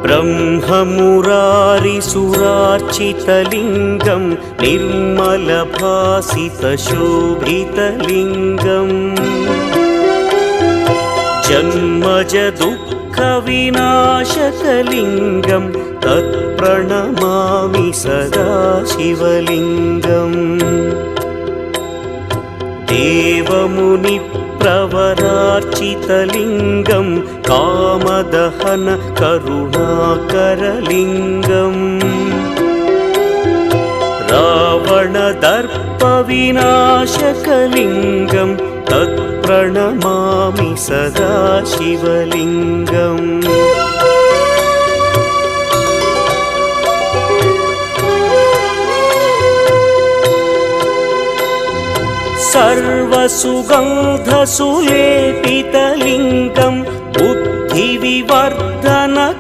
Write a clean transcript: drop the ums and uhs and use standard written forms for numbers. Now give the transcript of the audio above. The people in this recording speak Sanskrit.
ब्रह्ममुरारिसुरार्चितलिङ्गं निर्मलभासितशोभितलिङ्गम् जन्मजदुःखविनाशकलिङ्गं तत्प्रणमामि सदा शिवलिङ्गम् देवमुनिप्रवरार्चितलिङ्गं कामदहन करुणाकरलिङ्गम् रावणदर्पविनाशकलिङ्गं तत्प्रणमामि सदा शिवलिङ्गम् सर्वसुगन्धसुलेपितलिङ्गं बुद्धिविवर्धन